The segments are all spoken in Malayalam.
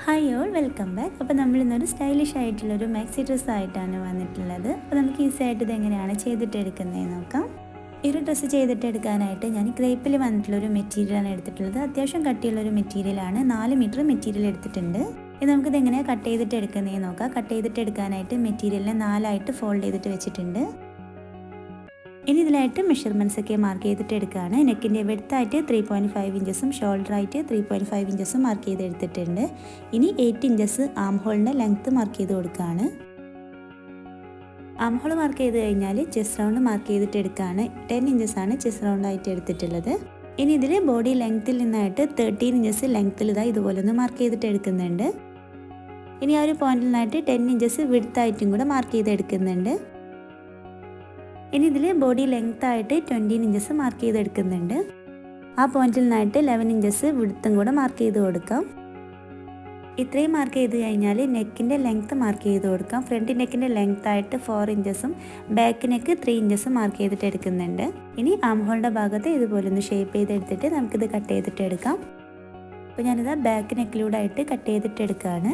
Hi all welcome back. അപ്പോൾ നമ്മളിന്നൊരു സ്റ്റൈലിഷ് ആയിട്ടുള്ളൊരു മാക്സി ഡ്രസ്സ് ആയിട്ടാണ് വന്നിട്ടുള്ളത്. അപ്പോൾ നമുക്ക് ഈസി ആയിട്ട് ഇതെങ്ങനെയാണ് ചെയ്തിട്ടെടുക്കുന്നതെന്ന് നോക്കാം. ഈ ഒരു ഡ്രസ്സ് ചെയ്തിട്ടെടുക്കാനായിട്ട് ഞാൻ ക്രേപ്പിൽ വന്നിട്ടുള്ളൊരു മെറ്റീരിയലാണ് എടുത്തിട്ടുള്ളത്. അത്യാവശ്യം കട്ടിയുള്ളൊരു മെറ്റീരിയലാണ്. 4 മീറ്റർ മെറ്റീരിയൽ എടുത്തിട്ടുണ്ട്. ഇത് നമുക്കിത് എങ്ങനെയാണ് കട്ട് ചെയ്തിട്ടെടുക്കുന്നതെന്ന് നോക്കാം. കട്ട് ചെയ്തിട്ടെടുക്കാനായിട്ട് മെറ്റീരിയലിനെ 4ആയിട്ട് ഫോൾഡ് ചെയ്തിട്ട് വെച്ചിട്ടുണ്ട്. ഇനി ഇതിലായിട്ട് മെഷർമെൻറ്റ്സ് ഒക്കെ മാർക്ക് ചെയ്തിട്ട് എടുക്കുകയാണ്. നെക്കിൻ്റെ വെഡ്ത്തായിട്ട് 3.5 ഇഞ്ചസും ഷോൾഡറായിട്ട് 3.5 ഇഞ്ചസും മാർക്ക് ചെയ്ത് എടുത്തിട്ടുണ്ട്. ഇനി 8 ഇഞ്ചസ് ആം ഹോളിൻ്റെ ലെങ്ത്ത് മാർക്ക് ചെയ്ത് കൊടുക്കുകയാണ്. ആം ഹോൾ മാർക്ക് ചെയ്ത് കഴിഞ്ഞാൽ ചെസ്റ്റ് റൗണ്ട് മാർക്ക് ചെയ്തിട്ട് എടുക്കുകയാണ്. 10 ഇഞ്ചസാണ് ചെസ്റ്റ് റൗണ്ടായിട്ട് എടുത്തിട്ടുള്ളത്. ഇനി ഇതിൽ ബോഡി ലെങ്ത്തിൽ നിന്നായിട്ട് 13 ഇഞ്ചസ് ലെങ്ത്തിൽ ഇതുപോലെ ഒന്ന് മാർക്ക് ചെയ്തിട്ട് എടുക്കുന്നുണ്ട്. ഇനി ആ ഒരു പോയിന്റിൽ നിന്നായിട്ട് 10 ഇഞ്ചസ് വിഡ്ത്തായിട്ടും കൂടെ മാർക്ക് ചെയ്ത് എടുക്കുന്നുണ്ട്. ഇനി ഇതിൽ ബോഡി ലെങ്ത് ആയിട്ട് 20 ഇഞ്ചസ് മാർക്ക് ചെയ്തെടുക്കുന്നുണ്ട്. ആ പോയിന്റിൽ നിന്നായിട്ട് 11 ഇഞ്ചസ് വിഡ്ത്തും കൂടെ മാർക്ക് ചെയ്ത് കൊടുക്കാം. ഇത്രയും മാർക്ക് ചെയ്ത് കഴിഞ്ഞാൽ നെക്കിൻ്റെ ലെങ്ത്ത് മാർക്ക് ചെയ്ത് കൊടുക്കാം. ഫ്രണ്ട് നെക്കിൻ്റെ ലെങ്ത് ആയിട്ട് 4 ഇഞ്ചസും ബാക്ക് നെക്ക് 3 ഇഞ്ചസും മാർക്ക് ചെയ്തിട്ട് എടുക്കുന്നുണ്ട്. ഇനി ആം ഹോളിൻ്റെ ഭാഗത്ത് ഇതുപോലെ ഒന്ന് ഷേപ്പ് ചെയ്തെടുത്തിട്ട് നമുക്കിത് കട്ട് ചെയ്തിട്ട് എടുക്കാം. അപ്പോൾ ഞാനിത് ബാക്ക് നെക്കിലൂടെ ആയിട്ട് കട്ട് ചെയ്തിട്ട് എടുക്കുകയാണ്.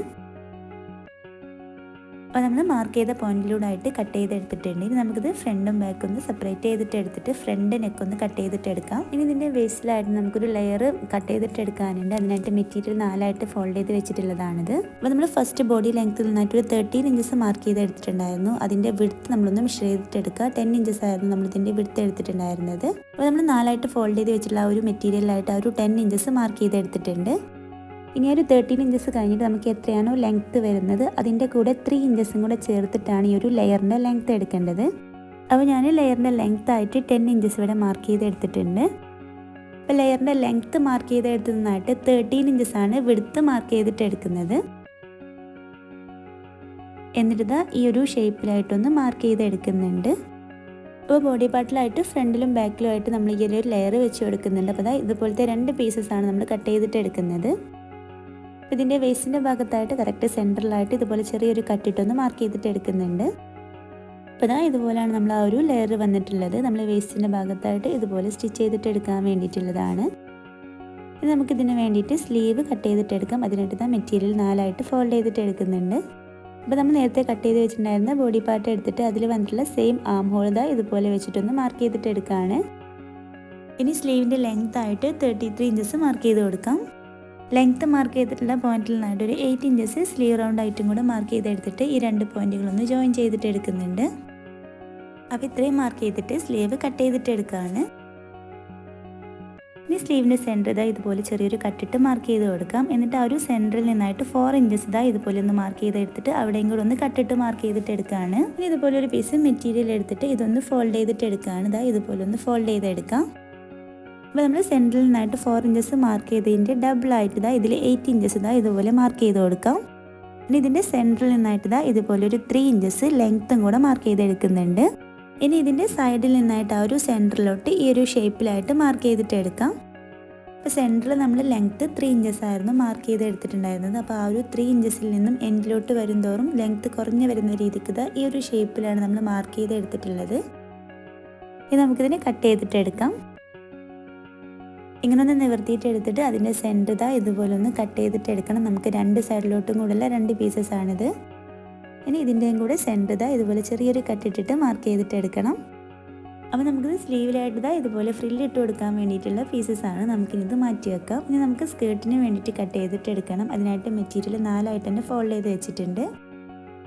അപ്പോൾ നമ്മൾ മാർക്ക് ചെയ്ത പോയിന്റിലൂടെ ആയിട്ട് കട്ട് ചെയ്തെടുത്തിട്ടുണ്ട്. ഇനി നമുക്കിത് ഫ്രണ്ടും ബാക്കും ഒന്ന് സെപ്പറേറ്റ് ചെയ്തിട്ട് എടുത്തിട്ട് ഫ്രണ്ട് നെക്കൊന്ന് കട്ട് ചെയ്തിട്ട് എടുക്കാം. ഇനി ഇതിൻ്റെ വേസ്റ്റിലായിട്ട് നമുക്കൊരു ലെയർ കട്ട് ചെയ്തിട്ട് എടുക്കാനുണ്ട്. അതിനായിട്ട് മെറ്റീരിയൽ 4ആയിട്ട് ഫോൾഡ് ചെയ്ത് വെച്ചിട്ടുള്ളതാണിത്. അപ്പോൾ നമ്മൾ ഫസ്റ്റ് ബോഡി ലെങ്ത്തിൽ നിന്നായിട്ട് ഒരു 13 ഇഞ്ചസ് മാർക്ക് ചെയ്ത് എടുത്തിട്ടുണ്ടായിരുന്നു. അതിൻ്റെ വിഡ്ത്ത് നമ്മളൊന്ന് മെഷർ ചെയ്തിട്ട് എടുക്കുക. 10 ഇഞ്ചസ് ആയിരുന്നു നമ്മളിതിൻ്റെ വിഡ്ത്ത് എടുത്തിട്ടുണ്ടായിരുന്നത്. അപ്പോൾ നമ്മൾ 4ആയിട്ട് ഫോൾഡ് ചെയ്ത് വെച്ചിട്ടുള്ള ആ ഒരു മെറ്റീരിയലായിട്ട് ആ ഒരു 10 ഇഞ്ചസ് മാർക്ക് ചെയ്ത് എടുത്തിട്ടുണ്ട്. ഇനി ഒരു 13 ഇഞ്ചസ് കഴിഞ്ഞിട്ട് നമുക്ക് എത്രയാണോ ലെങ്ത്ത് വരുന്നത് അതിൻ്റെ കൂടെ 3 ഇഞ്ചസും കൂടെ ചേർത്തിട്ടാണ് ഈ ഒരു ലെയറിൻ്റെ ലെങ്ത്ത് എടുക്കേണ്ടത്. അപ്പോൾ ഞാൻ ലെയറിൻ്റെ ലെങ്ത്ത് ആയിട്ട് 10 ഇഞ്ചസ് ഇവിടെ മാർക്ക് ചെയ്ത് എടുത്തിട്ടുണ്ട്. അപ്പോൾ ലെയറിൻ്റെ ലെങ്ത്ത് മാർക്ക് ചെയ്ത് എടുത്തതിനായിട്ട് 13 ഇഞ്ചസാണ് വിഡ്ത്ത് മാർക്ക് ചെയ്തിട്ട് എടുക്കുന്നത്. എന്നിട്ട് ഈ ഒരു ഷേപ്പിലായിട്ടൊന്ന് മാർക്ക് ചെയ്ത് എടുക്കുന്നുണ്ട്. അപ്പോൾ ബോഡി പാർട്ടിലായിട്ട് ഫ്രണ്ടിലും ബാക്കിലും ആയിട്ട് നമ്മൾ ഈ ഒരു ലെയർ വെച്ച് കൊടുക്കുന്നുണ്ട്. അപ്പോൾ ഇതുപോലത്തെ 2 പീസസാണ് നമ്മൾ കട്ട് ചെയ്തിട്ട് എടുക്കുന്നത്. ഇതിൻ്റെ വേസ്റ്റിൻ്റെ ഭാഗത്തായിട്ട് കറക്റ്റ് സെൻറ്ററിലായിട്ട് ഇതുപോലെ ചെറിയൊരു കട്ടിട്ടൊന്ന് മാർക്ക് ചെയ്തിട്ട് എടുക്കുന്നുണ്ട്. അപ്പോൾ ഇതുപോലെയാണ് നമ്മൾ ആ ഒരു ലെയർ വന്നിട്ടുള്ളത്. നമ്മൾ വേസ്റ്റിൻ്റെ ഭാഗത്തായിട്ട് ഇതുപോലെ സ്റ്റിച്ച് ചെയ്തിട്ട് എടുക്കാൻ വേണ്ടിയിട്ടുള്ളതാണ്. ഇത് നമുക്കിതിന് വേണ്ടിയിട്ട് സ്ലീവ് കട്ട് ചെയ്തിട്ട് എടുക്കാം. അതിനായിട്ട് മെറ്റീരിയൽ 4ആയിട്ട് ഫോൾഡ് ചെയ്തിട്ട് എടുക്കുന്നുണ്ട്. അപ്പോൾ നമ്മൾ നേരത്തെ കട്ട് ചെയ്ത് വെച്ചിട്ടുണ്ടായിരുന്ന ബോഡി പാർട്ട് എടുത്തിട്ട് അതിൽ വന്നിട്ടുള്ള സെയിം ആം ഹോൾ ഇതുപോലെ വെച്ചിട്ടൊന്ന് മാർക്ക് ചെയ്തിട്ട് എടുക്കുകയാണ്. ഇനി സ്ലീവിൻ്റെ ലെങ്ത് ആയിട്ട് 33 ഇഞ്ചസ് മാർക്ക് ചെയ്ത് കൊടുക്കാം. ലെങ്ത്ത് മാർക്ക് ചെയ്തിട്ടുള്ള പോയിന്റിൽ നിന്നായിട്ട് ഒരു 8 ഇഞ്ചസ് സ്ലീവ് റൗണ്ട് ആയിട്ടും കൂടെ മാർക്ക് ചെയ്തെടുത്തിട്ട് ഈ 2 പോയിന്റുകളൊന്ന് ജോയിൻ ചെയ്തിട്ട് എടുക്കുന്നുണ്ട്. അപ്പോൾ ഇത്രയും മാർക്ക് ചെയ്തിട്ട് സ്ലീവ് കട്ട് ചെയ്തിട്ട് എടുക്കുകയാണ്. ഇനി സ്ലീവിൻ്റെ സെൻറ്റർ ഇതുപോലെ ചെറിയൊരു കട്ടിട്ട് മാർക്ക് ചെയ്ത് കൊടുക്കാം. എന്നിട്ട് ആ ഒരു സെൻറ്ററിൽ നിന്നായിട്ട് 4 ഇഞ്ചസ് ഇതുപോലെ ഒന്ന് മാർക്ക് ചെയ്തെടുത്തിട്ട് അവിടെയും കൂടെ ഒന്ന് കട്ടിട്ട് മാർക്ക് ചെയ്തിട്ട് എടുക്കുകയാണ്. ഇനി ഇതുപോലെ ഒരു പീസ് മെറ്റീരിയൽ എടുത്തിട്ട് ഇതൊന്ന് ഫോൾഡ് ചെയ്തിട്ട് എടുക്കുകയാണ്. ഇതുപോലെ ഒന്ന് ഫോൾഡ് ചെയ്തെടുക്കാം. അപ്പോൾ നമ്മൾ സെൻറ്ററിൽ നിന്നായിട്ട് 4 ഇഞ്ചസ് മാർക്ക് ചെയ്തതിൻ്റെ ഡബിളായിട്ട് ഇതിൽ 8 ഇഞ്ചസ് ഇതുപോലെ മാർക്ക് ചെയ്ത് കൊടുക്കാം. ഇനി ഇതിൻ്റെ സെൻറ്ററിൽ നിന്നായിട്ട് ഇതുപോലെ ഒരു 3 ഇഞ്ചസ് ലെങ്ത്തും കൂടെ മാർക്ക് ചെയ്തെടുക്കുന്നുണ്ട്. ഇനി ഇതിൻ്റെ സൈഡിൽ നിന്നായിട്ട് ആ ഒരു സെൻറ്ററിലോട്ട് ഈ ഒരു ഷേപ്പിലായിട്ട് മാർക്ക് ചെയ്തിട്ട് എടുക്കാം. അപ്പോൾ സെൻറ്ററിൽ നമ്മൾ ലെങ്ത്ത് 3 ഇഞ്ചസ് ആയിരുന്നു മാർക്ക് ചെയ്ത് എടുത്തിട്ടുണ്ടായിരുന്നത്. അപ്പോൾ ആ ഒരു 3 ഇഞ്ചസിൽ നിന്നും എൻഡിലോട്ട് വരുന്തോറും ലെങ്ത്ത് കുറഞ്ഞു വരുന്ന രീതിക്ക് ഈ ഒരു ഷേപ്പിലാണ് നമ്മൾ മാർക്ക് ചെയ്ത് എടുത്തിട്ടുള്ളത്. ഇനി നമുക്കിതിനെ കട്ട് ചെയ്തിട്ട് എടുക്കാം. ഇങ്ങനെ ഒന്ന് നിവർത്തിയിട്ട് എടുത്തിട്ട് അതിൻ്റെ സെൻറ്റർ ഇതുപോലെ ഒന്ന് കട്ട് ചെയ്തിട്ട് എടുക്കണം. നമുക്ക് 2 സൈഡിലോട്ടും കൂടെയുള്ള 2 പീസസാണിത്. ഇനി ഇതിൻ്റെയും കൂടെ സെൻറ്റർ ഇതുപോലെ ചെറിയൊരു കട്ടിട്ടിട്ട് മാർക്ക് ചെയ്തിട്ട് എടുക്കണം. അപ്പോൾ നമുക്കിത് സ്ലീവിലായിട്ട് ഇതുപോലെ ഫ്രില്ലിട്ട് കൊടുക്കാൻ വേണ്ടിയിട്ടുള്ള പീസസാണ്. നമുക്കിത് മാറ്റി വെക്കാം. ഇനി നമുക്ക് സ്കേർട്ടിന് വേണ്ടിയിട്ട് കട്ട് ചെയ്തിട്ട് എടുക്കണം. അതിനായിട്ട് മെറ്റീരിയൽ 4ആയിട്ട് തന്നെ ഫോൾഡ് ചെയ്ത് വെച്ചിട്ടുണ്ട്.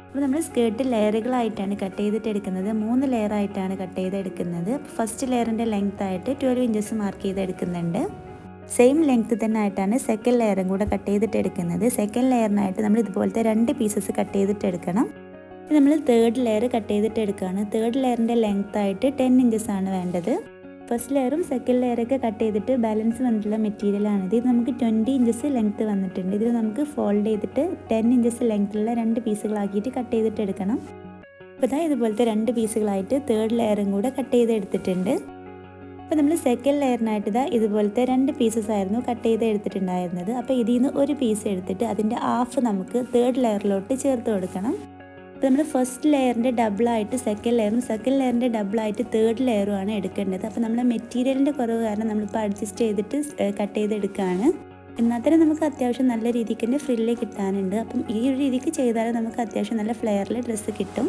അപ്പോൾ നമ്മൾ സ്കേർട്ട് ലെയറുകളായിട്ടാണ് കട്ട് ചെയ്തിട്ട് എടുക്കുന്നത്. 3 ലെയറായിട്ടാണ് കട്ട് ചെയ്തെടുക്കുന്നത്. ഫസ്റ്റ് ലെയറിൻ്റെ ലെങ്ത് ആയിട്ട് 12 ഇഞ്ചസ് മാർക്ക് ചെയ്തെടുക്കുന്നുണ്ട്. സെയിം ലെങ്ത് തന്നെ ആയിട്ടാണ് സെക്കൻഡ് ലെയറും കൂടെ കട്ട് ചെയ്തിട്ട് എടുക്കുന്നത്. സെക്കൻഡ് ലെയറിനായിട്ട് നമ്മൾ ഇതുപോലത്തെ 2 പീസസ് കട്ട് ചെയ്തിട്ട് എടുക്കണം. നമ്മൾ തേർഡ് ലെയർ കട്ട് ചെയ്തിട്ട് എടുക്കുകയാണ്. തേർഡ് ലെയറിൻ്റെ ലെങ്ത് ആയിട്ട് 10 ഇഞ്ചസ് ആണ് വേണ്ടത്. ഫസ്റ്റ് ലെയറും സെക്കൻഡ് ലെയറൊക്കെ കട്ട് ചെയ്തിട്ട് ബാലൻസ് വന്നിട്ടുള്ള മെറ്റീരിയലാണിത്. ഇത് നമുക്ക് 20 ഇഞ്ചസ് ലെങ്ത്ത് വന്നിട്ടുണ്ട്. ഇതിൽ നമുക്ക് ഫോൾഡ് ചെയ്തിട്ട് 10 ഇഞ്ചസ് ലെങ്ത്തുള്ള 2 പീസുകളാക്കിയിട്ട് കട്ട് ചെയ്തിട്ട് എടുക്കണം. അപ്പോൾ ഇതുപോലത്തെ 2 പീസുകളായിട്ട് തേർഡ് ലെയറും കൂടെ കട്ട് ചെയ്ത് എടുത്തിട്ടുണ്ട്. അപ്പോൾ നമ്മൾ സെക്കൻഡ് ലെയറിനായിട്ട് ഇതുപോലത്തെ 2 പീസസ് ആയിരുന്നു കട്ട് ചെയ്ത് എടുത്തിട്ടുണ്ടായിരുന്നത്. അപ്പോൾ ഇതിൽ നിന്ന് ഒരു പീസ് എടുത്തിട്ട് അതിൻ്റെ ഹാഫ് നമുക്ക് തേർഡ് ലെയറിലോട്ട് ചേർത്ത് കൊടുക്കണം. അപ്പോൾ നമ്മൾ ഫസ്റ്റ് ലെയറിൻ്റെ ഡബിളായിട്ട് സെക്കൻഡ് ലെയറിൻ്റെ ഡബിളായിട്ട് തേർഡ് ലെയറുമാണ് എടുക്കേണ്ടത്. അപ്പോൾ നമ്മൾ മെറ്റീരിയലിൻ്റെ കുറവ് കാരണം നമ്മളിപ്പോൾ അഡ്ജസ്റ്റ് ചെയ്തിട്ട് കട്ട് ചെയ്തെടുക്കുകയാണ്. എന്നാൽ തന്നെ നമുക്ക് അത്യാവശ്യം നല്ല രീതിക്ക് തന്നെ ഫ്രില്ല് കിട്ടാനുണ്ട്. അപ്പം ഈ ഒരു രീതിക്ക് ചെയ്താൽ നമുക്ക് അത്യാവശ്യം നല്ല ഫ്ലെയറിൽ ഡ്രസ്സ് കിട്ടും.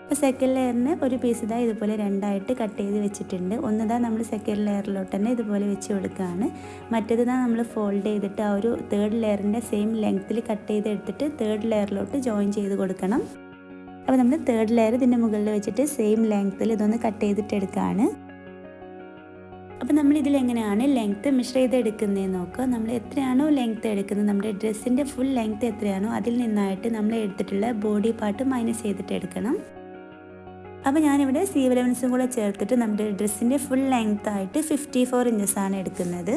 അപ്പോൾ സെക്കൻഡ് ലെയറിന് ഒരു പീസ് ഇതാ ഇതുപോലെ രണ്ടായിട്ട് കട്ട് ചെയ്ത് വെച്ചിട്ടുണ്ട്. ഒന്നിതാ നമ്മൾ സെക്കൻഡ് ലെയറിലോട്ട് തന്നെ ഇതുപോലെ വെച്ച് കൊടുക്കുകയാണ്. മറ്റേതിതാ നമ്മൾ ഫോൾഡ് ചെയ്തിട്ട് ആ ഒരു തേർഡ് ലെയറിൻ്റെ സെയിം ലെങ്ത്തിൽ കട്ട് ചെയ്ത് എടുത്തിട്ട് തേർഡ് ലെയറിലോട്ട് ജോയിൻ ചെയ്ത് കൊടുക്കണം. അപ്പോൾ നമ്മൾ തേർഡ് ലെയർ ഇതിൻ്റെ മുകളിൽ വെച്ചിട്ട് സെയിം ലെങ്ത്തിൽ ഇതൊന്ന് കട്ട് ചെയ്തിട്ട് എടുക്കുകയാണ്. അപ്പോൾ നമ്മൾ ഇതിലെങ്ങനെയാണ് ലെങ്ത്ത് മെഷർ ചെയ്ത് എടുക്കുന്നതെന്ന് നോക്കുക. നമ്മൾ എത്രയാണോ ലെങ്ത്ത് എടുക്കുന്നത്, നമ്മുടെ ഡ്രസ്സിൻ്റെ ഫുൾ ലെങ്ത്ത് എത്രയാണോ അതിൽ നിന്നായിട്ട് നമ്മൾ എടുത്തിട്ടുള്ള ബോഡി പാർട്ട് മൈനസ് ചെയ്തിട്ട് എടുക്കണം. അപ്പോൾ ഞാനിവിടെ സീവ് ലെവൻസും കൂടെ ചേർത്തിട്ട് നമ്മുടെ ഡ്രസ്സിൻ്റെ ഫുൾ ലെങ്ത് ആയിട്ട് 54 ഇഞ്ചസാണ് എടുക്കുന്നത്.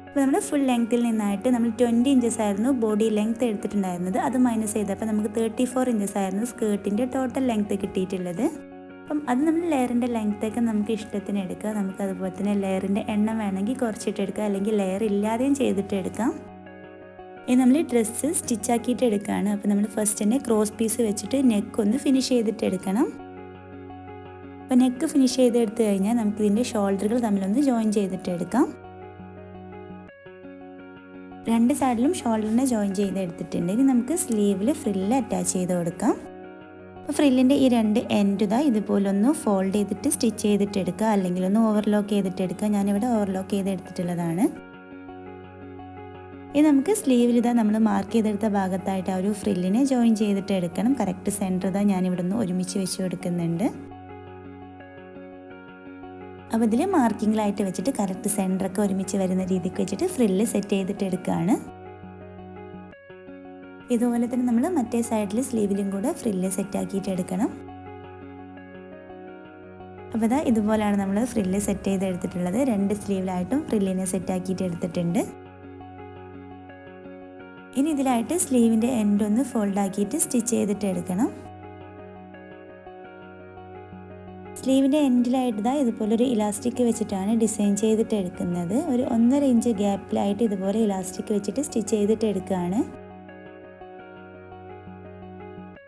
അപ്പോൾ നമ്മുടെ ഫുൾ ലെങ്ത്തിൽ നിന്നായിട്ട് നമ്മൾ 20 ഇഞ്ചസ് ആയിരുന്നു ബോഡി ലെങ്ത് എടുത്തിട്ടുണ്ടായിരുന്നത്. അത് മൈനസ് ചെയ്തപ്പോൾ നമുക്ക് 34 ഇഞ്ചസ് ആയിരുന്നു സ്കേർട്ടിൻ്റെ ടോട്ടൽ ലെങ്ത് കിട്ടിയിട്ടുള്ളത്. അപ്പം അത് നമ്മൾ ലെയറിൻ്റെ ലെങ്ത്തൊക്കെ നമുക്ക് ഇഷ്ടത്തിന് എടുക്കുക. നമുക്ക് അതുപോലെ തന്നെ ലെയറിൻ്റെ എണ്ണം വേണമെങ്കിൽ കുറച്ചിട്ട് എടുക്കുക, അല്ലെങ്കിൽ ലെയർ ഇല്ലാതെയും ചെയ്തിട്ട് എടുക്കാം. ഇനി നമ്മൾ ഡ്രസ്സ് സ്റ്റിച്ചാക്കിയിട്ട് എടുക്കുകയാണ്. അപ്പോൾ നമ്മൾ ഫസ്റ്റ് തന്നെ ക്രോസ് പീസ് വെച്ചിട്ട് നെക്ക് ഒന്ന് ഫിനിഷ് ചെയ്തിട്ട് എടുക്കണം. അപ്പോൾ നെക്ക് ഫിനിഷ് ചെയ്തെടുത്ത് കഴിഞ്ഞാൽ നമുക്കിതിൻ്റെ ഷോൾഡറുകൾ തമ്മിലൊന്ന് ജോയിൻ ചെയ്തിട്ട് എടുക്കാം. രണ്ട് സൈഡിലും ഷോൾഡറിനെ ജോയിൻ ചെയ്തെടുത്തിട്ടുണ്ട്. ഇനി നമുക്ക് സ്ലീവിൽ ഫ്രില്ല് അറ്റാച്ച് ചെയ്ത് കൊടുക്കാം. അപ്പോൾ ഫ്രില്ലിൻ്റെ ഈ രണ്ട് എൻഡ് ഇതാ ഇതുപോലൊന്ന് ഫോൾഡ് ചെയ്തിട്ട് സ്റ്റിച്ച് ചെയ്തിട്ട് എടുക്കുക, അല്ലെങ്കിൽ ഒന്ന് ഓവർലോക്ക് ചെയ്തിട്ട് എടുക്കുക. ഞാനിവിടെ ഓവർലോക്ക് ചെയ്ത് എടുത്തിട്ടുള്ളതാണ്. ഇനി നമുക്ക് സ്ലീവിൽ ഇതാ നമ്മൾ മാർക്ക് ചെയ്തെടുത്ത ഭാഗത്തായിട്ട് ആ ഒരു ഫ്രില്ലിനെ ജോയിൻ ചെയ്തിട്ട് എടുക്കണം. കറക്റ്റ് സെൻറ്റർ ഇതാ ഞാനിവിടെ ഒന്ന് ഒരുമിച്ച് വെച്ച് കൊടുക്കുന്നുണ്ട്. അപ്പോൾ ഇതിൽ മാർക്കിങ്ങിലായിട്ട് വെച്ചിട്ട് കറക്റ്റ് സെൻറ്ററൊക്കെ ഒരുമിച്ച് വരുന്ന രീതിക്ക് വെച്ചിട്ട് ഫ്രില്ല് സെറ്റ് ചെയ്തിട്ട് എടുക്കുകയാണ്. ഇതുപോലെ തന്നെ നമ്മൾ മറ്റേ സൈഡിൽ സ്ലീവിലും കൂടെ ഫ്രില്ല് സെറ്റ് ആക്കിയിട്ട് എടുക്കണം. അപ്പോൾ ഇതാ ഇതുപോലെയാണ് നമ്മൾ ഫ്രില്ല് സെറ്റ് ചെയ്ത് എടുത്തിട്ടുള്ളത്. രണ്ട് സ്ലീവിലായിട്ടും ഫ്രില്ലിനെ സെറ്റ് ആക്കിയിട്ട് എടുത്തിട്ടുണ്ട്. ഇനി ഇതിലായിട്ട് സ്ലീവിൻ്റെ എൻഡ് ഒന്ന് ഫോൾഡ് ആക്കിയിട്ട് സ്റ്റിച്ച് ചെയ്തിട്ട് എടുക്കണം. സ്ലീവിൻ്റെ എൻഡിലായിട്ട് ഇതാ ഇതുപോലൊരു ഇലാസ്റ്റിക് വെച്ചിട്ടാണ് ഡിസൈൻ ചെയ്തിട്ട് എടുക്കുന്നത്. ഒരു 1.5 ഇഞ്ച് ഗ്യാപ്പിലായിട്ട് ഇതുപോലെ ഇലാസ്റ്റിക് വെച്ചിട്ട് സ്റ്റിച്ച് ചെയ്തിട്ട് എടുക്കുകയാണ്.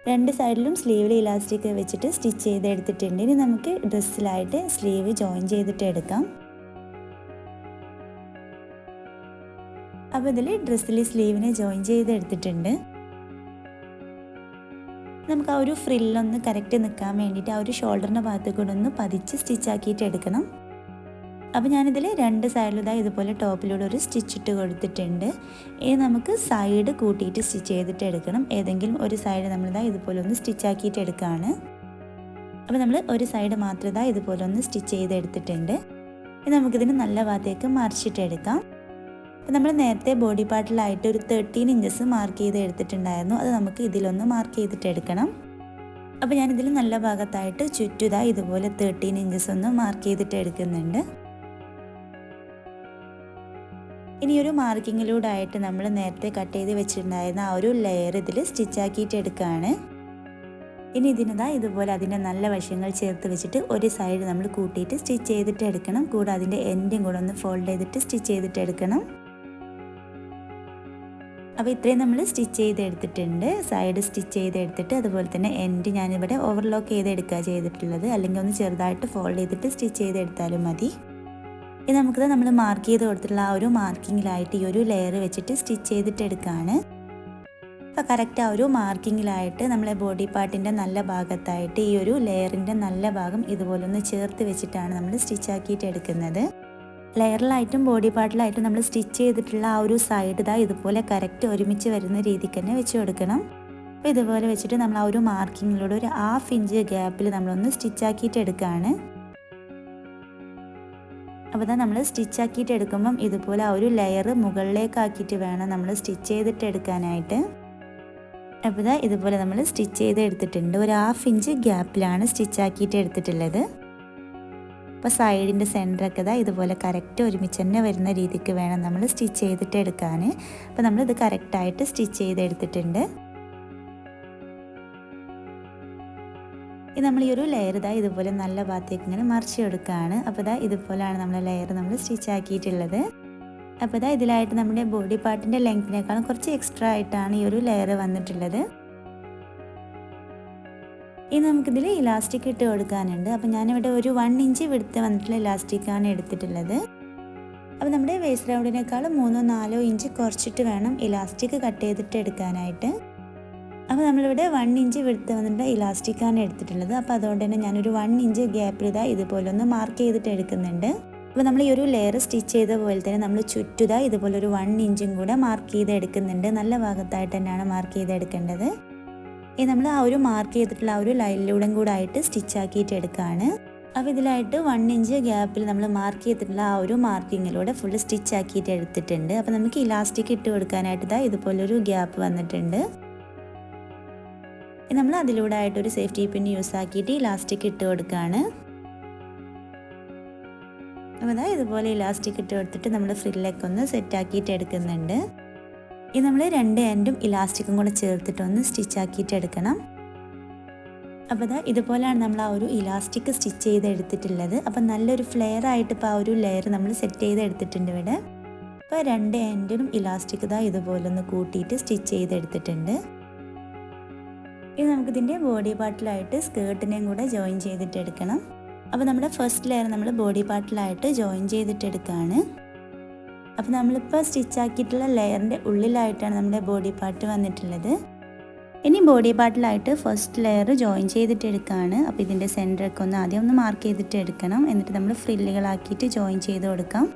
രണ്ട് സൈഡിലും സ്ലീവിൽ ഇലാസ്റ്റിക് വെച്ചിട്ട് സ്റ്റിച്ച് ചെയ്ത് എടുത്തിട്ടുണ്ട്. ഇനി നമുക്ക് ഡ്രസ്സിലായിട്ട് സ്ലീവ് ജോയിൻ ചെയ്തിട്ട് എടുക്കാം. അപ്പോൾ ഇതിൽ ഡ്രസ്സിൽ സ്ലീവിനെ ജോയിൻ ചെയ്ത് എടുത്തിട്ടുണ്ട്. നമുക്ക് ആ ഒരു ഫ്രില്ലൊന്ന് കറക്റ്റ് നിൽക്കാൻ വേണ്ടിയിട്ട് ആ ഒരു ഷോൾഡറിൻ്റെ ഭാഗത്ത് കൂടെ ഒന്ന് പതിച്ച് സ്റ്റിച്ചാക്കിയിട്ട് എടുക്കണം. അപ്പോൾ ഞാനിതിൽ രണ്ട് സൈഡിലും ഇതുപോലെ ടോപ്പിലൂടെ ഒരു സ്റ്റിച്ച് ഇട്ട് കൊടുത്തിട്ടുണ്ട്. ഇനി നമുക്ക് സൈഡ് കൂട്ടിയിട്ട് സ്റ്റിച്ച് ചെയ്തിട്ട് എടുക്കണം. ഏതെങ്കിലും ഒരു സൈഡ് ഇതുപോലെ ഒന്ന് സ്റ്റിച്ചാക്കിയിട്ട് എടുക്കുകയാണ്. അപ്പോൾ നമ്മൾ ഒരു സൈഡ് മാത്രം ഇതുപോലെ ഒന്ന് സ്റ്റിച്ച് ചെയ്തെടുത്തിട്ടുണ്ട്. ഇനി നമുക്കിതിന് നല്ല ഭാഗത്തേക്ക് മറിച്ചിട്ട് എടുക്കാം. അപ്പോൾ നമ്മൾ നേരത്തെ ബോഡി പാർട്ടിലായിട്ട് ഒരു 13 ഇഞ്ചസ് മാർക്ക് ചെയ്ത് എടുത്തിട്ടുണ്ടായിരുന്നു. അത് നമുക്ക് ഇതിലൊന്ന് മാർക്ക് ചെയ്തിട്ട് എടുക്കണം. അപ്പോൾ ഞാനിതിൽ നല്ല ഭാഗത്തായിട്ട് ചുറ്റും ഇതുപോലെ 13 ഇഞ്ചസ് ഒന്ന് മാർക്ക് ചെയ്തിട്ട് എടുക്കുന്നുണ്ട്. ഇനി ഒരു മാർക്കിങ്ങിലൂടെ ആയിട്ട് നമ്മൾ നേരത്തെ കട്ട് ചെയ്ത് വെച്ചിട്ടുണ്ടായിരുന്ന ആ ഒരു ലെയർ ഇതിൽ സ്റ്റിച്ചാക്കിയിട്ട് എടുക്കുകയാണ്. ഇനി ഇതിന് ഇതുപോലെ അതിൻ്റെ നല്ല വശങ്ങൾ ചേർത്ത് വെച്ചിട്ട് ഒരു സൈഡ് നമ്മൾ കൂട്ടിയിട്ട് സ്റ്റിച്ച് ചെയ്തിട്ട് എടുക്കണം. കൂടെ അതിൻ്റെ എൻഡും കൂടെ ഒന്ന് ഫോൾഡ് ചെയ്തിട്ട് സ്റ്റിച്ച് ചെയ്തിട്ട് എടുക്കണം. അപ്പോൾ ഇത്രയും നമ്മൾ സ്റ്റിച്ച് ചെയ്തെടുത്തിട്ടുണ്ട്. സൈഡ് സ്റ്റിച്ച് ചെയ്തെടുത്തിട്ട് അതുപോലെ തന്നെ എൻഡ് ഞാനിവിടെ ഓവർലോക്ക് ചെയ്തെടുക്കുക ചെയ്തിട്ടുള്ളത്, അല്ലെങ്കിൽ ഒന്ന് ചെറുതായിട്ട് ഫോൾഡ് ചെയ്തിട്ട് സ്റ്റിച്ച് ചെയ്തെടുത്താലും മതി. ഇത് നമുക്കിത് നമ്മൾ മാർക്ക് ചെയ്ത് കൊടുത്തിട്ടുള്ള ആ ഒരു മാർക്കിങ്ങിലായിട്ട് ഈ ഒരു ലെയർ വെച്ചിട്ട് സ്റ്റിച്ച് ചെയ്തിട്ട് എടുക്കുകയാണ്. അപ്പോൾ കറക്റ്റ് ആ ഒരു മാർക്കിങ്ങിലായിട്ട് നമ്മളെ ബോഡി പാർട്ടിൻ്റെ നല്ല ഭാഗത്തായിട്ട് ഈ ഒരു ലെയറിൻ്റെ നല്ല ഭാഗം ഇതുപോലെ ഒന്ന് ചേർത്ത് വെച്ചിട്ടാണ് നമ്മൾ സ്റ്റിച്ച് ആക്കിയിട്ട് എടുക്കുന്നത്. ലെയറിലായിട്ടും ബോഡി പാർട്ടിലായിട്ടും നമ്മൾ സ്റ്റിച്ച് ചെയ്തിട്ടുള്ള ആ ഒരു സൈഡ് ഇതുപോലെ കറക്റ്റ് ഒരുമിച്ച് വരുന്ന രീതിക്ക് തന്നെ വെച്ച് കൊടുക്കണം. അപ്പോൾ ഇതുപോലെ വെച്ചിട്ട് നമ്മൾ ആ ഒരു മാർക്കിങ്ങിലൂടെ ഒരു 1/2 ഇഞ്ച് ഗ്യാപ്പിൽ നമ്മളൊന്ന് സ്റ്റിച്ച് ആക്കിയിട്ട് എടുക്കുകയാണ്. അപ്പോൾ നമ്മൾ സ്റ്റിച്ച് ആക്കിയിട്ട് എടുക്കുമ്പം ഇതുപോലെ ആ ഒരു ലെയർ മുകളിലേക്കാക്കിയിട്ട് വേണം നമ്മൾ സ്റ്റിച്ച് ചെയ്തിട്ട് എടുക്കാനായിട്ട്. അപ്പോൾ ഇതുപോലെ നമ്മൾ സ്റ്റിച്ച് ചെയ്ത് എടുത്തിട്ടുണ്ട്. ഒരു 1/2 ഇഞ്ച് ഗ്യാപ്പിലാണ് സ്റ്റിച്ച് ആക്കിയിട്ട് എടുത്തിട്ടുള്ളത്. അപ്പോൾ സൈഡിൻ്റെ സെൻറ്ററൊക്കെ ഇതുപോലെ കറക്റ്റ് ഒരുമിച്ച് തന്നെ വരുന്ന രീതിക്ക് വേണം നമ്മൾ സ്റ്റിച്ച് ചെയ്തിട്ട് എടുക്കാൻ. അപ്പോൾ നമ്മളിത് കറക്റ്റായിട്ട് സ്റ്റിച്ച് ചെയ്തെടുത്തിട്ടുണ്ട്. ഇത് നമ്മൾ ഈ ഒരു ലെയർ ഇതുപോലെ നല്ല ഭാഗത്തേക്ക് ഇങ്ങനെ മറിച്ച് കൊടുക്കുകയാണ്. അപ്പോൾ ഇതുപോലെയാണ് നമ്മളെ ലെയർ നമ്മൾ സ്റ്റിച്ച് ആക്കിയിട്ടുള്ളത്. അപ്പോൾ ഇതിലായിട്ട് നമ്മുടെ ബോഡി പാർട്ടിൻ്റെ ലെങ്ത്തിനേക്കാളും കുറച്ച് എക്സ്ട്രാ ആയിട്ടാണ് ഈ ഒരു ലെയർ വന്നിട്ടുള്ളത്. ഇനി നമുക്കിതിൽ ഇലാസ്റ്റിക് ഇട്ട് കൊടുക്കാനുണ്ട്. അപ്പോൾ ഞാനിവിടെ ഒരു 1 ഇഞ്ച് വിടുത്ത് വന്നിട്ടുള്ള ഇലാസ്റ്റിക്കാണ് എടുത്തിട്ടുള്ളത്. അപ്പോൾ നമ്മുടെ വേസ്റ്റ് റൗണ്ടിനേക്കാൾ 3-4 ഇഞ്ച് കുറച്ചിട്ട് വേണം ഇലാസ്റ്റിക് കട്ട് ചെയ്തിട്ട് എടുക്കാനായിട്ട്. അപ്പോൾ നമ്മളിവിടെ 1 ഇഞ്ച് വിടുത്ത് വന്നിട്ട് ഇലാസ്റ്റിക്കാണ് എടുത്തിട്ടുള്ളത്. അപ്പോൾ അതുകൊണ്ട് തന്നെ ഞാനൊരു 1 ഇഞ്ച് ഗ്യാപ്പിൽ ഇതുപോലെ ഒന്ന് മാർക്ക് ചെയ്തിട്ട് എടുക്കുന്നുണ്ട്. അപ്പോൾ നമ്മൾ ഈ ഒരു ലെയർ സ്റ്റിച്ച് ചെയ്ത പോലെ തന്നെ നമ്മൾ ചുറ്റുതാ ഇതുപോലെ ഒരു 1 ഇഞ്ചും കൂടെ മാർക്ക് ചെയ്ത് എടുക്കുന്നുണ്ട്. നല്ല ഭാഗത്തായിട്ട് തന്നെയാണ് മാർക്ക് ചെയ്തെടുക്കേണ്ടത്. ഇനി നമ്മൾ ആ ഒരു മാർക്ക് ചെയ്തിട്ടുള്ള ആ ഒരു ലൈനിലൂടെ കൂടെ ആയിട്ട് സ്റ്റിച്ച് ആക്കിയിട്ട് എടുക്കുകയാണ്. അപ്പോൾ ഇതിലായിട്ട് 1 ഇഞ്ച് ഗ്യാപ്പിൽ നമ്മൾ മാർക്ക് ചെയ്തിട്ടുള്ള ആ ഒരു മാർക്കിങ്ങിലൂടെ ഫുള്ള് സ്റ്റിച്ച് ആക്കിയിട്ട് എടുത്തിട്ടുണ്ട്. അപ്പോൾ നമുക്ക് ഇലാസ്റ്റിക് ഇട്ട് കൊടുക്കാനായിട്ട് ഇതുപോലൊരു ഗ്യാപ്പ് വന്നിട്ടുണ്ട്. നമ്മൾ അതിലൂടെ ആയിട്ടൊരു സേഫ്റ്റി പിൻ യൂസ് ആക്കിയിട്ട് ഇലാസ്റ്റിക് ഇട്ട് കൊടുക്കുകയാണ്. അപ്പോൾ ഇതുപോലെ ഇലാസ്റ്റിക് ഇട്ട് കൊടുത്തിട്ട് നമ്മൾ ഫ്രില്ലൊക്കെ ഒന്ന് സെറ്റ് ആക്കിയിട്ട് എടുക്കുന്നുണ്ട്. ഇത് നമ്മൾ 2 എൻഡും ഇലാസ്റ്റിക്കും കൂടെ ചേർത്തിട്ടൊന്ന് സ്റ്റിച്ച് ആക്കിയിട്ട് എടുക്കണം. അപ്പോൾ ഇതുപോലെയാണ് നമ്മൾ ആ ഒരു ഇലാസ്റ്റിക് സ്റ്റിച്ച് ചെയ്ത് എടുത്തിട്ടുള്ളത്. അപ്പോൾ നല്ലൊരു ഫ്ലെയർ ആയിട്ട് ഇപ്പോൾ ആ ഒരു ലെയർ നമ്മൾ സെറ്റ് ചെയ്ത് എടുത്തിട്ടുണ്ട് ഇവിടെ. അപ്പോൾ 2 എൻഡിനും ഇലാസ്റ്റിക് ഇതുപോലെ ഒന്ന് കൂട്ടിയിട്ട് സ്റ്റിച്ച് ചെയ്തെടുത്തിട്ടുണ്ട്. ഇനി നമുക്കിതിൻ്റെ ബോഡി പാർട്ടിലായിട്ട് സ്കേർട്ടിനെയും കൂടെ ജോയിൻ ചെയ്തിട്ട് എടുക്കണം. അപ്പോൾ നമ്മുടെ ഫസ്റ്റ് ലെയർ നമ്മൾ ബോഡി പാർട്ടിലായിട്ട് ജോയിൻ ചെയ്തിട്ട് എടുക്കുകയാണ്. അപ്പോൾ നമ്മളിപ്പോൾ സ്റ്റിച്ച് ആക്കിയിട്ടുള്ള ലെയറിൻ്റെ ഉള്ളിലായിട്ടാണ് നമ്മുടെ ബോഡി പാർട്ട് വന്നിട്ടുള്ളത്. ഇനി ബോഡി പാർട്ടിലായിട്ട് ഫസ്റ്റ് ലെയർ ജോയിൻ ചെയ്തിട്ട് എടുക്കുകയാണ്. അപ്പോൾ ഇതിൻ്റെ സെൻറ്ററൊക്കെ ഒന്ന് ആദ്യം ഒന്ന് മാർക്ക് ചെയ്തിട്ട് എടുക്കണം. എന്നിട്ട് നമ്മൾ ഫ്രില്ലുകളാക്കിയിട്ട് ജോയിൻ ചെയ്ത് കൊടുക്കാം.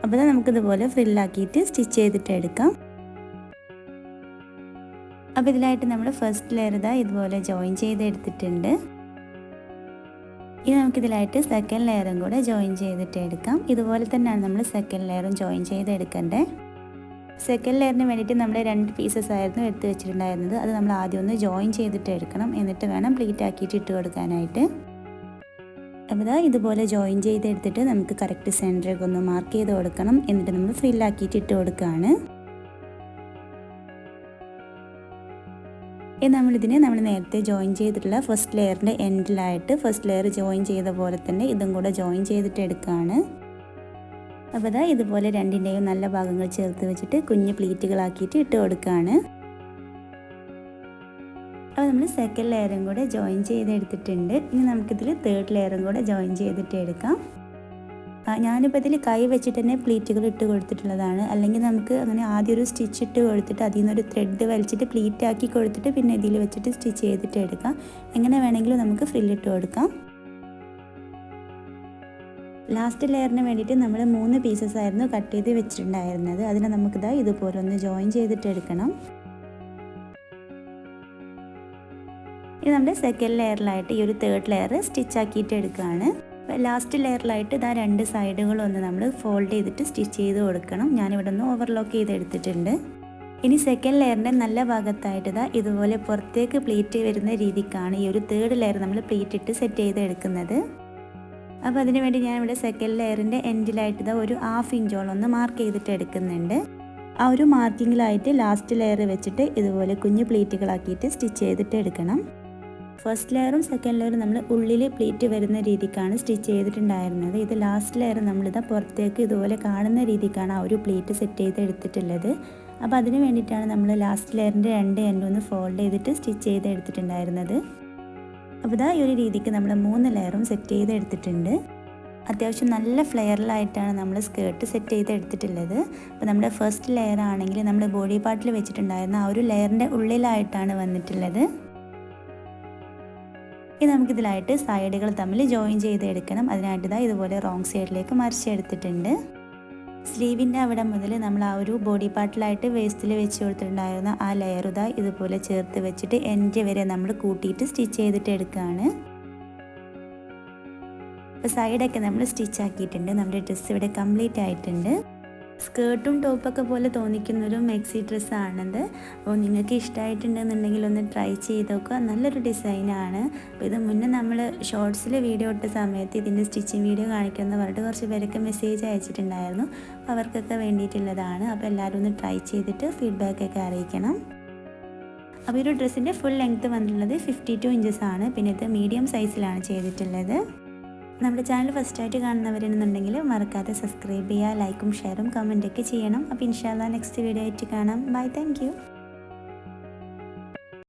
അപ്പോൾ നമുക്കിതുപോലെ ഫ്രില്ലാക്കിയിട്ട് സ്റ്റിച്ച് ചെയ്തിട്ട് എടുക്കാം. അപ്പോൾ ഇതിലായിട്ട് നമ്മൾ ഫസ്റ്റ് ലെയർ ഇതുപോലെ ജോയിൻ ചെയ്ത് എടുത്തിട്ടുണ്ട്. ഇനി നമുക്കിതിലായിട്ട് സെക്കൻഡ് ലെയറും കൂടെ ജോയിൻ ചെയ്തിട്ട് എടുക്കാം. ഇതുപോലെ തന്നെയാണ് നമ്മൾ സെക്കൻഡ് ലെയറും ജോയിൻ ചെയ്തെടുക്കേണ്ടത്. സെക്കൻഡ് ലെയറിന് വേണ്ടിയിട്ട് നമ്മൾ 2 പീസസ് ആയിരുന്നു എടുത്ത് വെച്ചിട്ടുണ്ടായിരുന്നത്. അത് നമ്മൾ ആദ്യം ഒന്ന് ജോയിൻ ചെയ്തിട്ട് എടുക്കണം. എന്നിട്ട് വേണം പ്ലീറ്റ് ആക്കിയിട്ട് ഇട്ട് കൊടുക്കാനായിട്ട്. അപ്പോൾ ഇതുപോലെ ജോയിൻ ചെയ്തെടുത്തിട്ട് നമുക്ക് കറക്റ്റ് സെൻറ്ററൊക്കെ ഒന്ന് മാർക്ക് ചെയ്ത് കൊടുക്കണം. എന്നിട്ട് നമ്മൾ ഫ്രില്ലാക്കിയിട്ട് ഇട്ട് കൊടുക്കുകയാണ്. നമ്മളിതിനെ നമ്മൾ നേരത്തെ ജോയിൻ ചെയ്തിട്ടുള്ള ഫസ്റ്റ് ലെയറിൻ്റെ എൻഡിലായിട്ട് ഫസ്റ്റ് ലെയർ ജോയിൻ ചെയ്ത പോലെ തന്നെ ഇതും കൂടെ ജോയിൻ ചെയ്തിട്ട് എടുക്കുകയാണ്. അപ്പോൾ ഇതുപോലെ രണ്ടിൻ്റെയും നല്ല ഭാഗങ്ങൾ ചേർത്ത് വെച്ചിട്ട് കുഞ്ഞ് പ്ലീറ്റുകളാക്കിയിട്ട് ഇട്ട് കൊടുക്കുകയാണ്. അപ്പോൾ നമ്മൾ സെക്കൻഡ് ലെയറും കൂടെ ജോയിൻ ചെയ്തെടുത്തിട്ടുണ്ട്. ഇനി നമുക്കിതിൽ തേർഡ് ലെയറും കൂടെ ജോയിൻ ചെയ്തിട്ട് എടുക്കാം. ഞാനിപ്പോൾ ഇതിൽ കൈ വെച്ചിട്ട് തന്നെ പ്ലീറ്റുകൾ ഇട്ട് കൊടുത്തിട്ടുള്ളതാണ്. അല്ലെങ്കിൽ നമുക്ക് അങ്ങനെ ആദ്യം ഒരു സ്റ്റിച്ച് ഇട്ട് കൊടുത്തിട്ട് അതിൽ നിന്നൊരു ത്രെഡ് വലിച്ചിട്ട് പ്ലീറ്റ് ആക്കി കൊടുത്തിട്ട് പിന്നെ ഇതിൽ വെച്ചിട്ട് സ്റ്റിച്ച് ചെയ്തിട്ട് എടുക്കാം. എങ്ങനെ വേണമെങ്കിലും നമുക്ക് ഫ്രില്ലിട്ട് കൊടുക്കാം. ലാസ്റ്റ് ലെയറിന് വേണ്ടിയിട്ട് നമ്മൾ 3 പീസസ് ആയിരുന്നു കട്ട് ചെയ്ത് വെച്ചിട്ടുണ്ടായിരുന്നത്. അതിനെ നമുക്കിതാ ഇതുപോലെ ഒന്ന് ജോയിൻ ചെയ്തിട്ട് എടുക്കണം. ഇനി നമ്മുടെ സെക്കൻഡ് ലെയറിലായിട്ട് ഈ ഒരു തേർഡ് ലെയർ സ്റ്റിച്ച് ആക്കിയിട്ട് എടുക്കുകയാണ്. ലാസ്റ്റ് ലെയറിലായിട്ട് 2 സൈഡുകളൊന്ന് നമ്മൾ ഫോൾഡ് ചെയ്തിട്ട് സ്റ്റിച്ച് ചെയ്ത് കൊടുക്കണം. ഞാനിവിടെ ഒന്ന് ഓവർലോക്ക് ചെയ്തെടുത്തിട്ടുണ്ട്. ഇനി സെക്കൻഡ് ലെയറിൻ്റെ നല്ല ഭാഗത്തായിട്ട് ഇതുപോലെ പുറത്തേക്ക് പ്ലീറ്റ് വരുന്ന രീതിക്കാണ് ഈ ഒരു തേർഡ് ലെയർ നമ്മൾ പ്ലീറ്റ് ഇട്ട് സെറ്റ് ചെയ്ത് എടുക്കുന്നത്. അപ്പോൾ അതിന് വേണ്ടി ഞാനിവിടെ സെക്കൻഡ് ലെയറിൻ്റെ എൻഡിലായിട്ട് ഒരു 1/2 ഇഞ്ചോളം ഒന്ന് മാർക്ക് ചെയ്തിട്ട് എടുക്കുന്നുണ്ട്. ആ ഒരു മാർക്കിങ്ങിലായിട്ട് ലാസ്റ്റ് ലെയർ വെച്ചിട്ട് ഇതുപോലെ കുഞ്ഞു പ്ലീറ്റുകളാക്കിയിട്ട് സ്റ്റിച്ച് ചെയ്തിട്ട് എടുക്കണം. ഫസ്റ്റ് ലെയറും സെക്കൻഡ് ലെയറും നമ്മൾ ഉള്ളിൽ പ്ലീറ്റ് വരുന്ന രീതിക്കാണ് സ്റ്റിച്ച് ചെയ്തിട്ടുണ്ടായിരുന്നത്. ഇത് ലാസ്റ്റ് ലെയർ നമ്മളിത് പുറത്തേക്ക് ഇതുപോലെ കാണുന്ന രീതിക്കാണ് ആ ഒരു പ്ലീറ്റ് സെറ്റ് ചെയ്ത് എടുത്തിട്ടുള്ളത്. അപ്പോൾ അതിന് വേണ്ടിയിട്ടാണ് നമ്മൾ ലാസ്റ്റ് ലെയറിൻ്റെ 2 എൻഡ് ഒന്ന് ഫോൾഡ് ചെയ്തിട്ട് സ്റ്റിച്ച് ചെയ്ത് എടുത്തിട്ടുണ്ടായിരുന്നത്. അപ്പോൾ ഈ ഒരു രീതിക്ക് നമ്മൾ 3 ലെയറും സെറ്റ് ചെയ്ത് എടുത്തിട്ടുണ്ട്. അത്യാവശ്യം നല്ല ഫ്ലെയറിലായിട്ടാണ് നമ്മൾ സ്കേർട്ട് സെറ്റ് ചെയ്ത് എടുത്തിട്ടുള്ളത്. അപ്പോൾ നമ്മുടെ ഫസ്റ്റ് ലെയർ ആണെങ്കിൽ നമ്മൾ ബോഡി പാർട്ടിൽ വെച്ചിട്ടുണ്ടായിരുന്ന ആ ഒരു ലെയറിൻ്റെ ഉള്ളിലായിട്ടാണ് വന്നിട്ടുള്ളത്. ഇനി നമുക്കിതിലായിട്ട് സൈഡുകൾ തമ്മിൽ ജോയിൻ ചെയ്ത് എടുക്കണം. അതിനായിട്ട് ഇതുപോലെ റോങ് സൈഡിലേക്ക് മറിച്ചെടുത്തിട്ടുണ്ട്. സ്ലീവിൻ്റെ അവിടെ മുതൽ നമ്മൾ ആ ഒരു ബോഡി പാർട്ടിലായിട്ട് വേസ്റ്റിൽ വെച്ച് കൊടുത്തിട്ടുണ്ടായിരുന്ന ആ ലെയർ ഇതുപോലെ ചേർത്ത് വെച്ചിട്ട് എൻഡ് വരെ നമ്മൾ കൂട്ടിയിട്ട് സ്റ്റിച്ച് ചെയ്തിട്ട് എടുക്കുകയാണ്. അപ്പോൾ സൈഡൊക്കെ നമ്മൾ സ്റ്റിച്ച് ആക്കിയിട്ടുണ്ട്. നമ്മുടെ ഡ്രസ്സ് ഇവിടെ കംപ്ലീറ്റ് ആയിട്ടുണ്ട്. സ്കേർട്ടും ടോപ്പൊക്കെ പോലെ തോന്നിക്കുന്നൊരു മെക്സി ഡ്രസ്സാണത്. അപ്പോൾ നിങ്ങൾക്ക് ഇഷ്ടമായിട്ടുണ്ടെന്നുണ്ടെങ്കിൽ ഒന്ന് ട്രൈ ചെയ്ത് നോക്കുക. നല്ലൊരു ഡിസൈനാണ്. അപ്പോൾ ഇത് മുന്നേ നമ്മൾ ഷോർട്സിൽ വീഡിയോ ഇട്ട സമയത്ത് ഇതിൻ്റെ സ്റ്റിച്ചിങ് വീഡിയോ കാണിക്കുമെന്ന് പറഞ്ഞിട്ട് കുറച്ച് പേരൊക്കെ മെസ്സേജ് അയച്ചിട്ടുണ്ടായിരുന്നു. അപ്പോൾ അവർക്കൊക്കെ വേണ്ടിയിട്ടുള്ളതാണ്. അപ്പോൾ എല്ലാവരും ഒന്ന് ട്രൈ ചെയ്തിട്ട് ഫീഡ്ബാക്കൊക്കെ അറിയിക്കണം. അപ്പോൾ ഈ ഒരു ഡ്രസ്സിൻ്റെ ഫുൾ ലെങ്ത്ത് വന്നിട്ടുള്ളത് 52 ഇഞ്ചസ് ആണ്. പിന്നെ ഇത് മീഡിയം സൈസിലാണ് ചെയ്തിട്ടുള്ളത്. നമ്മുടെ ചാനൽ ഫസ്റ്റായിട്ട് കാണുന്നവരെന്നുണ്ടെങ്കിൽ മറക്കാതെ സബ്സ്ക്രൈബ് ചെയ്യുക, ലൈക്കും ഷെയറും കമൻറ്റൊക്കെ ചെയ്യണം. അപ്പോൾ ഇൻഷാല്ലാ നെക്സ്റ്റ് വീഡിയോ ആയിട്ട് കാണാം. Bye, thank U.